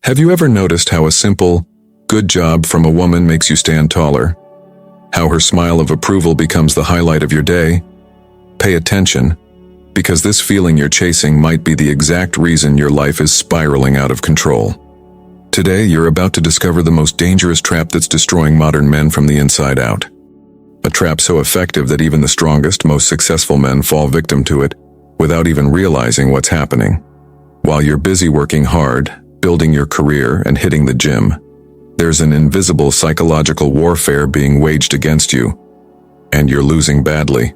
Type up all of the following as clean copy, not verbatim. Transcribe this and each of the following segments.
Have you ever noticed how a simple, "good job" from a woman makes you stand taller? How her smile of approval becomes the highlight of your day? Pay attention, because this feeling you're chasing might be the exact reason your life is spiraling out of control. Today, you're about to discover the most dangerous trap that's destroying modern men from the inside out. A trap so effective that even the strongest, most successful men fall victim to it without even realizing what's happening. While you're busy working hard, building your career, and hitting the gym, there's an invisible psychological warfare being waged against you, and you're losing badly.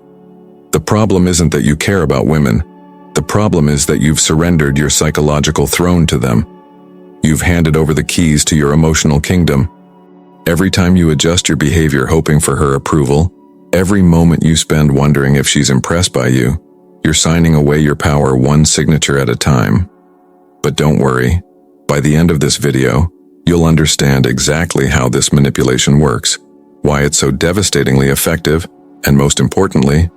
The problem isn't that you care about women. The problem is that you've surrendered your psychological throne to them. You've handed over the keys to your emotional kingdom. Every time you adjust your behavior hoping for her approval, every moment you spend wondering if she's impressed by you, you're signing away your power one signature at a time. But don't worry, by the end of this video, you'll understand exactly how this manipulation works, why it's so devastatingly effective, and most importantly,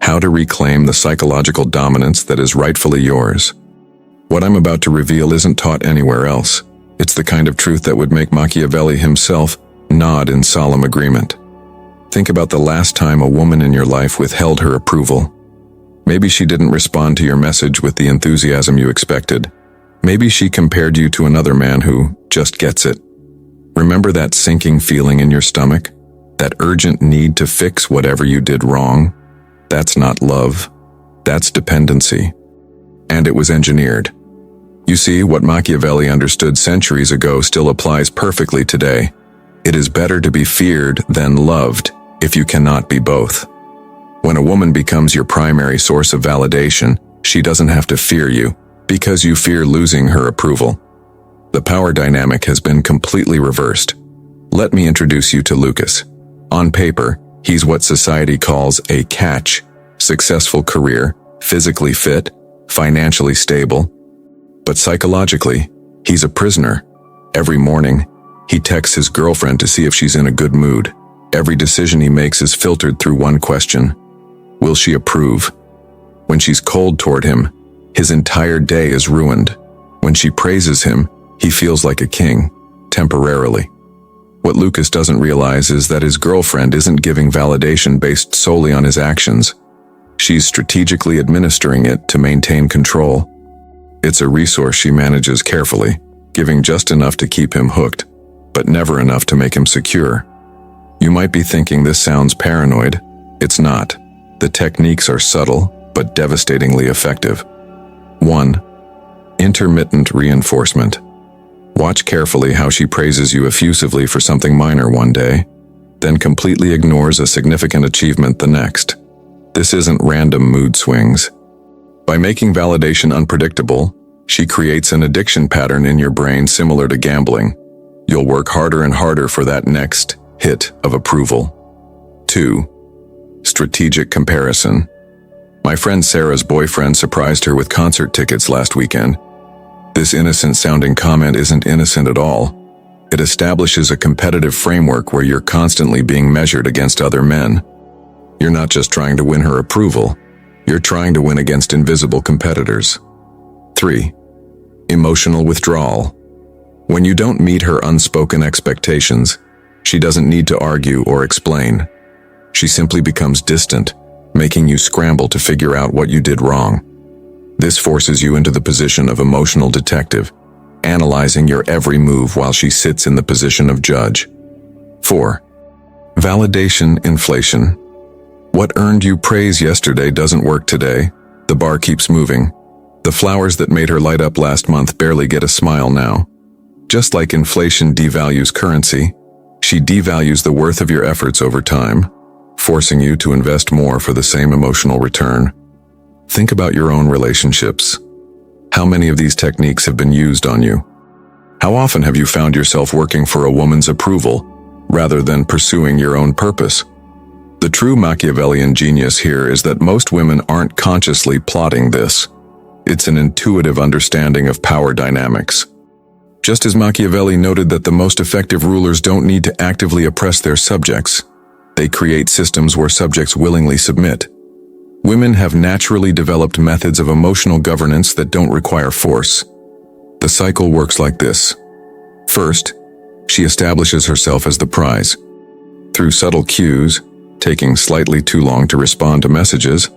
how to reclaim the psychological dominance that is rightfully yours. What I'm about to reveal isn't taught anywhere else. It's the kind of truth that would make Machiavelli himself nod in solemn agreement. Think about the last time a woman in your life withheld her approval. Maybe she didn't respond to your message with the enthusiasm you expected. Maybe she compared you to another man who just gets it. Remember that sinking feeling in your stomach? That urgent need to fix whatever you did wrong? That's not love. That's dependency. And it was engineered. You see, what Machiavelli understood centuries ago still applies perfectly today. It is better to be feared than loved if you cannot be both. When a woman becomes your primary source of validation, she doesn't have to fear you, because you fear losing her approval. The power dynamic has been completely reversed. Let me introduce you to Lucas. On paper, he's what society calls a catch: successful career, physically fit, financially stable. But psychologically, he's a prisoner. Every morning, he texts his girlfriend to see if she's in a good mood. Every decision he makes is filtered through one question: will she approve? When she's cold toward him, his entire day is ruined. When she praises him, he feels like a king, temporarily. What Lucas doesn't realize is that his girlfriend isn't giving validation based solely on his actions. She's strategically administering it to maintain control. It's a resource she manages carefully, giving just enough to keep him hooked, but never enough to make him secure. You might be thinking this sounds paranoid. It's not. The techniques are subtle, but devastatingly effective. 1. Intermittent reinforcement. Watch carefully how she praises you effusively for something minor one day, then completely ignores a significant achievement the next. This isn't random mood swings. By making validation unpredictable, she creates an addiction pattern in your brain similar to gambling. You'll work harder and harder for that next hit of approval. 2. Strategic comparison. My friend Sarah's boyfriend surprised her with concert tickets last weekend. This innocent-sounding comment isn't innocent at all. It establishes a competitive framework where you're constantly being measured against other men. You're not just trying to win her approval, you're trying to win against invisible competitors. 3. Emotional withdrawal. When you don't meet her unspoken expectations, she doesn't need to argue or explain. She simply becomes distant, making you scramble to figure out what you did wrong. This forces you into the position of emotional detective, analyzing your every move while she sits in the position of judge. 4. Validation inflation. What earned you praise yesterday doesn't work today. The bar keeps moving. The flowers that made her light up last month barely get a smile now. Just like inflation devalues currency, she devalues the worth of your efforts over time, forcing you to invest more for the same emotional return. Think about your own relationships. How many of these techniques have been used on you? How often have you found yourself working for a woman's approval rather than pursuing your own purpose? The true Machiavellian genius here is that most women aren't consciously plotting this. It's an intuitive understanding of power dynamics. Just as Machiavelli noted that the most effective rulers don't need to actively oppress their subjects, they create systems where subjects willingly submit. Women have naturally developed methods of emotional governance that don't require force. The cycle works like this. First, she establishes herself as the prize. Through subtle cues, taking slightly too long to respond to messages,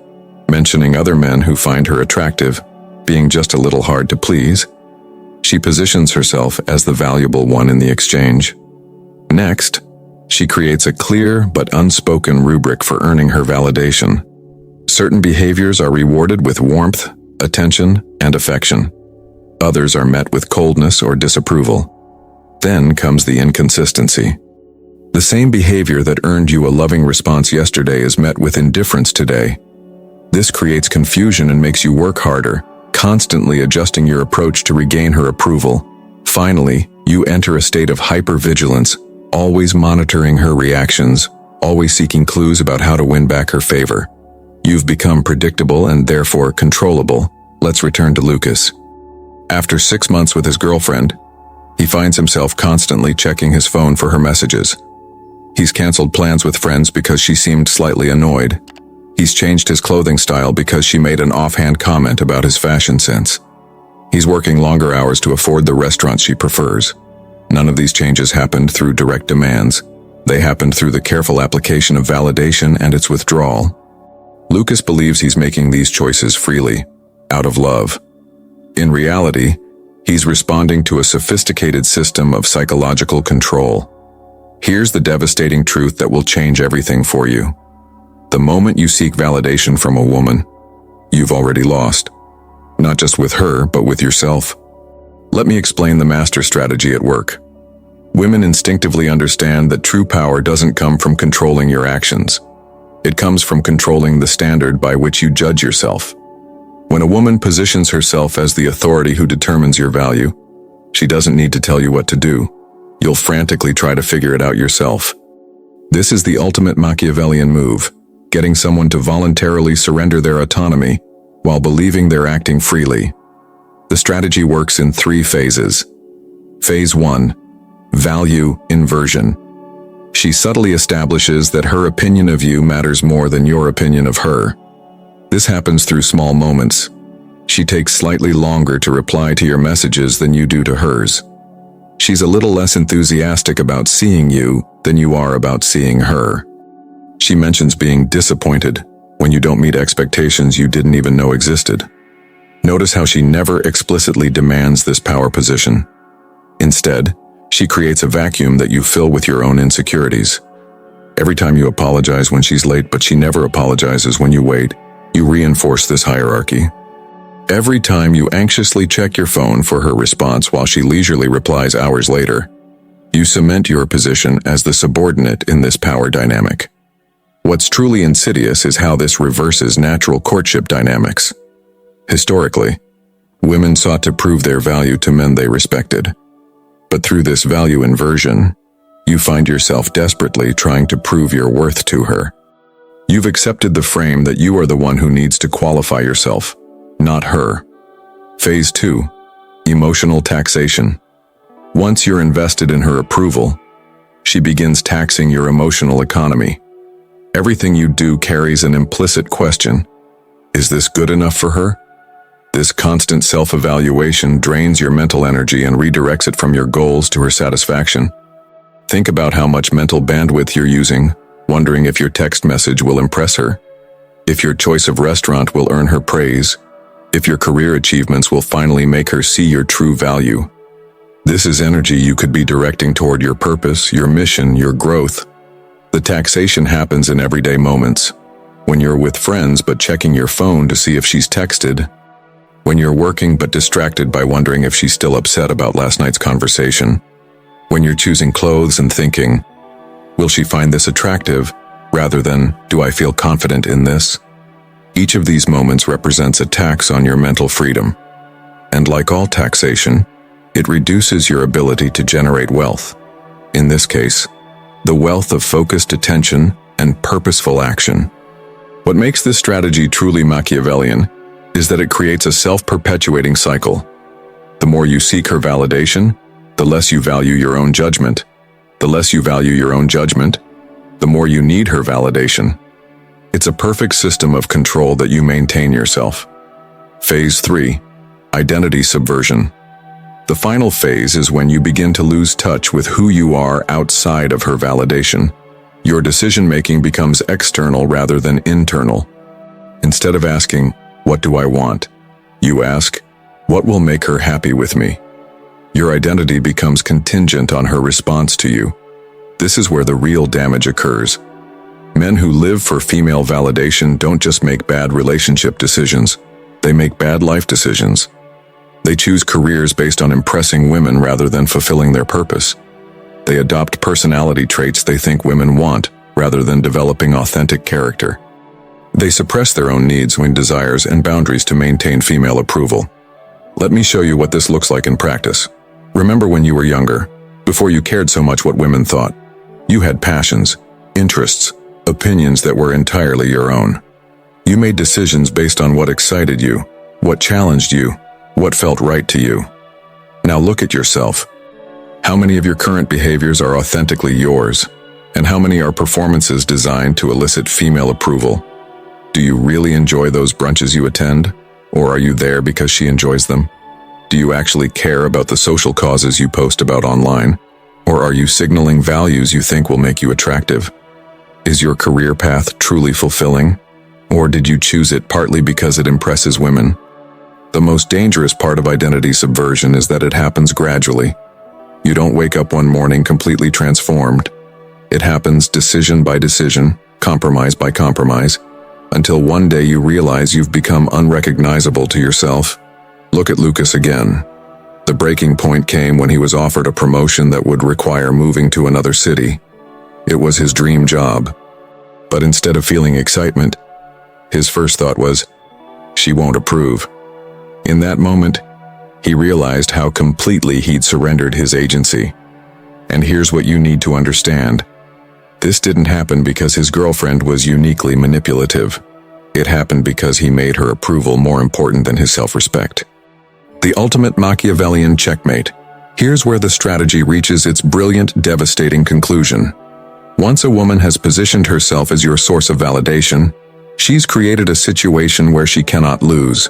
mentioning other men who find her attractive, being just a little hard to please, she positions herself as the valuable one in the exchange. Next, she creates a clear but unspoken rubric for earning her validation. Certain behaviors are rewarded with warmth, attention, and affection. Others are met with coldness or disapproval. Then comes the inconsistency. The same behavior that earned you a loving response yesterday is met with indifference today. This creates confusion and makes you work harder, constantly adjusting your approach to regain her approval. Finally, you enter a state of hypervigilance, always monitoring her reactions, always seeking clues about how to win back her favor. You've become predictable and therefore controllable. Let's return to Lucas. After 6 months with his girlfriend, he finds himself constantly checking his phone for her messages. He's canceled plans with friends because she seemed slightly annoyed. He's changed his clothing style because she made an offhand comment about his fashion sense. He's working longer hours to afford the restaurant she prefers. None of these changes happened through direct demands. They happened through the careful application of validation and its withdrawal. Lucas believes he's making these choices freely, out of love. In reality, he's responding to a sophisticated system of psychological control. Here's the devastating truth that will change everything for you. The moment you seek validation from a woman, you've already lost. Not just with her, but with yourself. Let me explain the master strategy at work. Women instinctively understand that true power doesn't come from controlling your actions. It comes from controlling the standard by which you judge yourself. When a woman positions herself as the authority who determines your value, she doesn't need to tell you what to do. You'll frantically try to figure it out yourself. This is the ultimate Machiavellian move, getting someone to voluntarily surrender their autonomy while believing they're acting freely. The strategy works in 3 phases. Phase 1. Value inversion. She subtly establishes that her opinion of you matters more than your opinion of her. This happens through small moments. She takes slightly longer to reply to your messages than you do to hers. She's a little less enthusiastic about seeing you than you are about seeing her. She mentions being disappointed when you don't meet expectations you didn't even know existed. Notice how she never explicitly demands this power position. Instead, she creates a vacuum that you fill with your own insecurities. Every time you apologize when she's late, but she never apologizes when you wait, you reinforce this hierarchy. Every time you anxiously check your phone for her response while she leisurely replies hours later, you cement your position as the subordinate in this power dynamic. What's truly insidious is how this reverses natural courtship dynamics. Historically, women sought to prove their value to men they respected. But through this value inversion, you find yourself desperately trying to prove your worth to her. You've accepted the frame that you are the one who needs to qualify yourself, not her. Phase 2. Emotional taxation. Once you're invested in her approval, she begins taxing your emotional economy. Everything you do carries an implicit question. Is this good enough for her? This constant self-evaluation drains your mental energy and redirects it from your goals to her satisfaction. Think about how much mental bandwidth you're using, wondering if your text message will impress her, if your choice of restaurant will earn her praise, if your career achievements will finally make her see your true value. This is energy you could be directing toward your purpose, your mission, your growth. The taxation happens in everyday moments. When you're with friends but checking your phone to see if she's texted. When you're working but distracted by wondering if she's still upset about last night's conversation. When you're choosing clothes and thinking, will she find this attractive, rather than, do I feel confident in this? Each of these moments represents a tax on your mental freedom. And like all taxation, it reduces your ability to generate wealth. In this case, the wealth of focused attention and purposeful action. What makes this strategy truly Machiavellian is that it creates a self-perpetuating cycle. The more you seek her validation, the less you value your own judgment. The less you value your own judgment, the more you need her validation. It's a perfect system of control that you maintain yourself. Phase 3. Identity subversion. The final phase is when you begin to lose touch with who you are outside of her validation. Your decision-making becomes external rather than internal. Instead of asking, "What do I want?" you ask, "What will make her happy with me?" Your identity becomes contingent on her response to you. This is where the real damage occurs. Men who live for female validation don't just make bad relationship decisions, they make bad life decisions. They choose careers based on impressing women rather than fulfilling their purpose. They adopt personality traits they think women want, rather than developing authentic character. They suppress their own needs, desires, and boundaries to maintain female approval. Let me show you what this looks like in practice. Remember when you were younger, before you cared so much what women thought. You had passions, interests, opinions that were entirely your own. You made decisions based on what excited you, what challenged you, what felt right to you. Now look at yourself. How many of your current behaviors are authentically yours, and how many are performances designed to elicit female approval? Do you really enjoy those brunches you attend, or are you there because she enjoys them? Do you actually care about the social causes you post about online, or are you signaling values you think will make you attractive? Is your career path truly fulfilling, or did you choose it partly because it impresses women? The most dangerous part of identity subversion is that it happens gradually. You don't wake up one morning completely transformed. It happens decision by decision, compromise by compromise, until one day you realize you've become unrecognizable to yourself. Look at Lucas again. The breaking point came when he was offered a promotion that would require moving to another city. It was his dream job. But instead of feeling excitement, his first thought was, "She won't approve." In that moment, he realized how completely he'd surrendered his agency. And here's what you need to understand. This didn't happen because his girlfriend was uniquely manipulative. It happened because he made her approval more important than his self-respect. The ultimate Machiavellian checkmate. Here's where the strategy reaches its brilliant, devastating conclusion. Once a woman has positioned herself as your source of validation, she's created a situation where she cannot lose.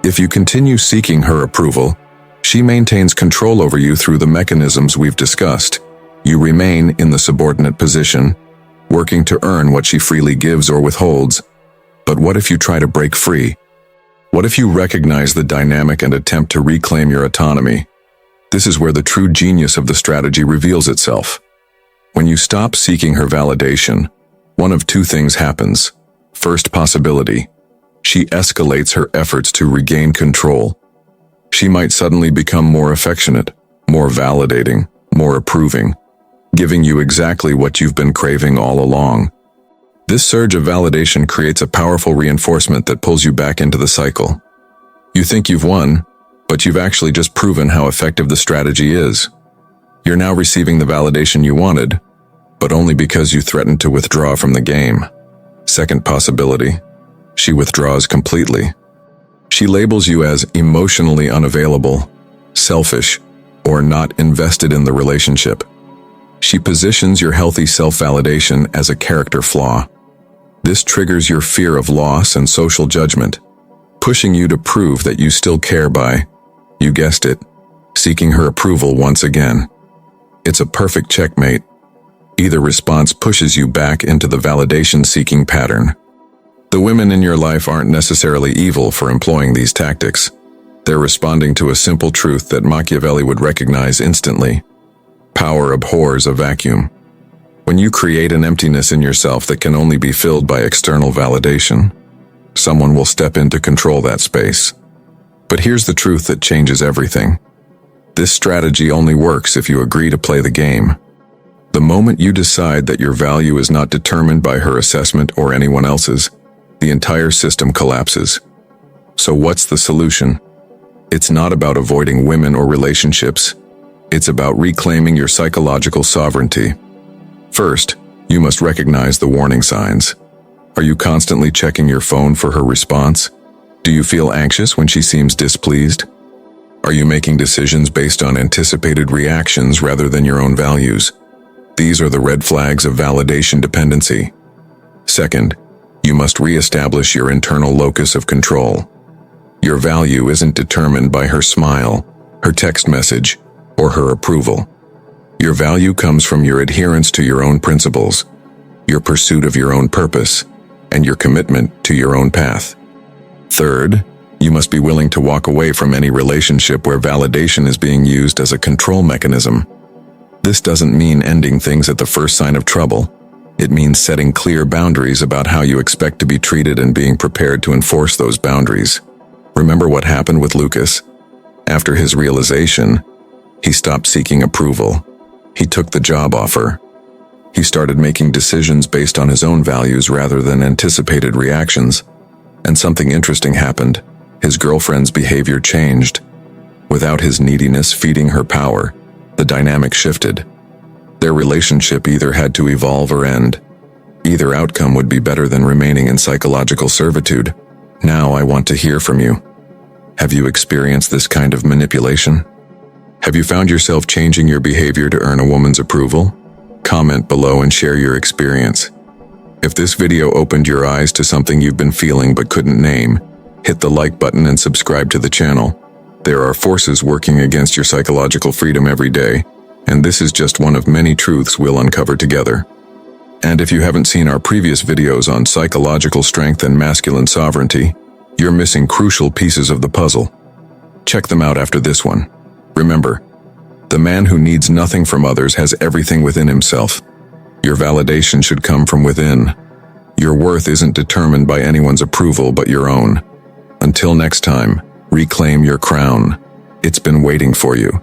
If you continue seeking her approval, she maintains control over you through the mechanisms we've discussed. You remain in the subordinate position, working to earn what she freely gives or withholds. But what if you try to break free? What if you recognize the dynamic and attempt to reclaim your autonomy? This is where the true genius of the strategy reveals itself. When you stop seeking her validation, one of two things happens. First possibility, she escalates her efforts to regain control. She might suddenly become more affectionate, more validating, more approving, giving you exactly what you've been craving all along. This surge of validation creates a powerful reinforcement that pulls you back into the cycle. You think you've won, but you've actually just proven how effective the strategy is. You're now receiving the validation you wanted, but only because you threatened to withdraw from the game. Second possibility, she withdraws completely. She labels you as emotionally unavailable, selfish, or not invested in the relationship. She positions your healthy self-validation as a character flaw. This triggers your fear of loss and social judgment, pushing you to prove that you still care by, you guessed it, seeking her approval once again. It's a perfect checkmate. Either response pushes you back into the validation-seeking pattern. The women in your life aren't necessarily evil for employing these tactics. They're responding to a simple truth that Machiavelli would recognize instantly. Power abhors a vacuum. When you create an emptiness in yourself that can only be filled by external validation, someone will step in to control that space. But here's the truth that changes everything. This strategy only works if you agree to play the game. The moment you decide that your value is not determined by her assessment or anyone else's, the entire system collapses. So what's the solution? It's not about avoiding women or relationships. It's about reclaiming your psychological sovereignty. First, you must recognize the warning signs. Are you constantly checking your phone for her response? Do you feel anxious when she seems displeased? Are you making decisions based on anticipated reactions rather than your own values? These are the red flags of validation dependency. Second, you must re-establish your internal locus of control. Your value isn't determined by her smile, her text message, or her approval. Your value comes from your adherence to your own principles, your pursuit of your own purpose, and your commitment to your own path. Third, you must be willing to walk away from any relationship where validation is being used as a control mechanism. This doesn't mean ending things at the first sign of trouble. It means setting clear boundaries about how you expect to be treated and being prepared to enforce those boundaries. Remember what happened with Lucas? After his realization, he stopped seeking approval. He took the job offer. He started making decisions based on his own values rather than anticipated reactions. And something interesting happened. His girlfriend's behavior changed. Without his neediness feeding her power, the dynamic shifted. Their relationship either had to evolve or end. Either outcome would be better than remaining in psychological servitude. Now I want to hear from you. Have you experienced this kind of manipulation? Have you found yourself changing your behavior to earn a woman's approval? Comment below and share your experience. If this video opened your eyes to something you've been feeling but couldn't name, hit the like button and subscribe to the channel. There are forces working against your psychological freedom every day, and this is just one of many truths we'll uncover together. And if you haven't seen our previous videos on psychological strength and masculine sovereignty, you're missing crucial pieces of the puzzle. Check them out after this one. Remember, the man who needs nothing from others has everything within himself. Your validation should come from within. Your worth isn't determined by anyone's approval but your own. Until next time, reclaim your crown. It's been waiting for you.